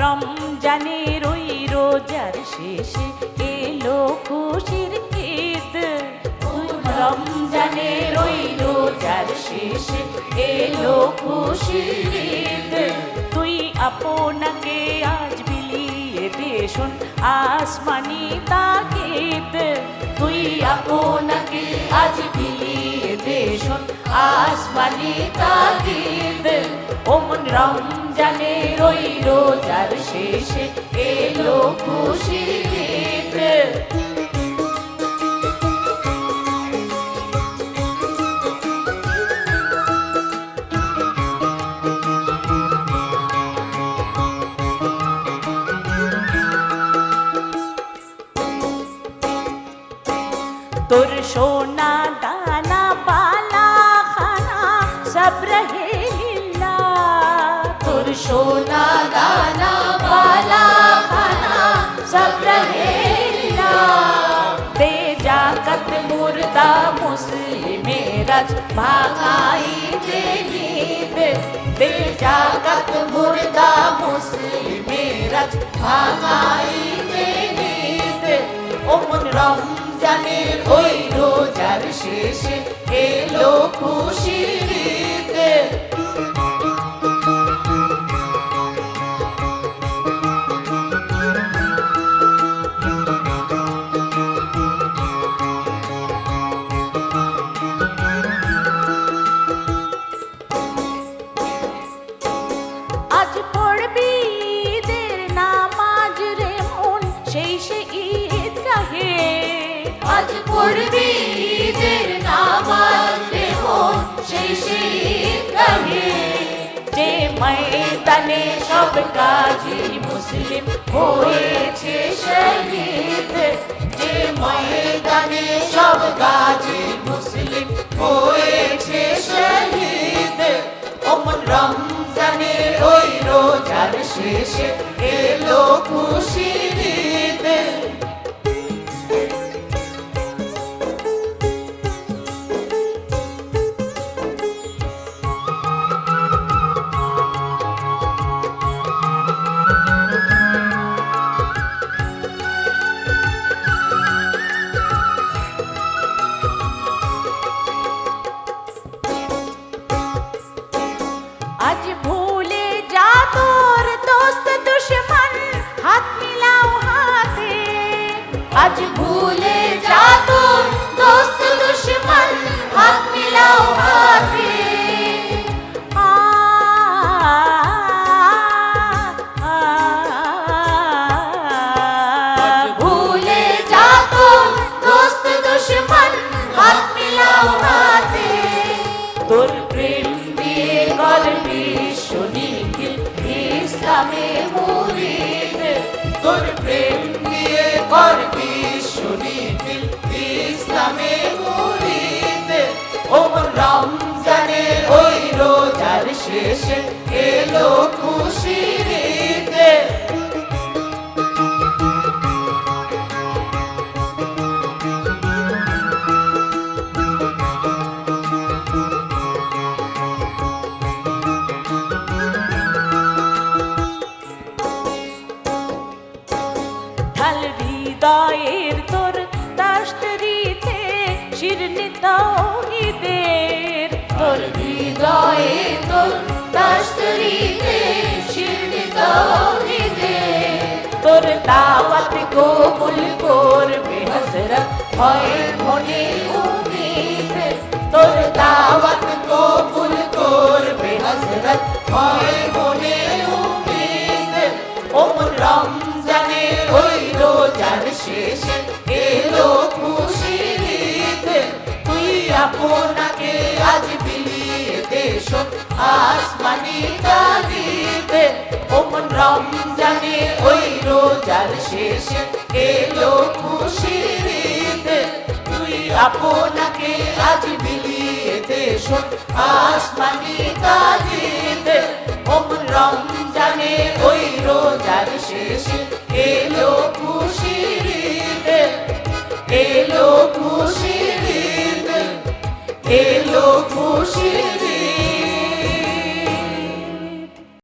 রমজানের ওই রোজার শেষে এলো খুশির ঈদ। রমজানের ওই রোজার শেষে এলো খুশির ঈদ। তুই আপনাকে আজ বিলিয়ে দে শোন আসমানি তাকিদ। তুই আপনাকে আজ বিলিয়ে দে শোন আসমানি তাকিদ। ওমন রমজানের ওই রোজার শেষে এলো খুশির ঈদ। তোর সোনা দানা বালা খানা সব রহে লিল্লাহ। তোর সোনা দানা বালা খানা সব রহে লিল্লাহ। দে জাকাত মুর্দা মুসলিমেরাজ ভাঙাই দে ঈদ। দে জাকাত মুর্দা মুসলিমেরাজ ভাঙাই দে ঈদ। ওমন রমজানের ওই রোজার শেষে এলো খুশির ঈদ। আজ পড়বি ঈদের নামাজ রে মন সেই সে ঈদ গাহে। আজ পড়বি ঈদের নামাজ রে মন সেই সে ঈদ গাহে। যে ময়দানে সব গাজী মুসলিম হয়েছে শহীদ। যে ময়দানে সব গাজী মুসলিম হয়েছে শহীদ। ওমন রমজানের ওই রোজার শেষে এলো খুশির ঈদ। আজ ভুলে যা তোর দোস্ত দুশ্মন হাত মিলাও হাতে। আজ ভুলে যা তোর দোস্ত দুশ্মন হাত মিলাও হাতে। ভুলে যা তোর দোস্ত দুশ্মন হাত মিলাও হাতে। তোর প্রেম দিয়ে করবি সুনিখিল ইসলামে মুরিদ। তোর প্রেম দিয়ে করবি সুনিখিল ইসলামে মুরিদ। ওমন রমজানের ওই রোজার শেষে এলো খুশির ঈদ। ঢাল হৃদয়ের তোর দাস্তরিতে শিরনি তাওহীদের। তোর হৃদয়ে তোর দাস্তরিতে শিরনি তাওহীদের। তোর দাওয়াত কবুল করবে হযরত হয় মনে উম্মীদ। তোর দাওয়াত কবুল করবে হযরত হয় মনে উম্মীদ। ওমন রমজানের ওই রোজার শেষে এলো খুশির ঈদ। তুই আপনাকে আজ বিলিয়ে দে শোন আসমানি তাকিদ। ওমন রমজানের ওই রোজার শেষে এলো খুশির ঈদ। তুই আপনাকে আজ বিলিয়ে দে শোন আসমানি তাকিদ। ওমন রমজানের ওই রোজার শেষে এলো খুশির ঈদ। এলো খুশির ঈদ। এলো খুশির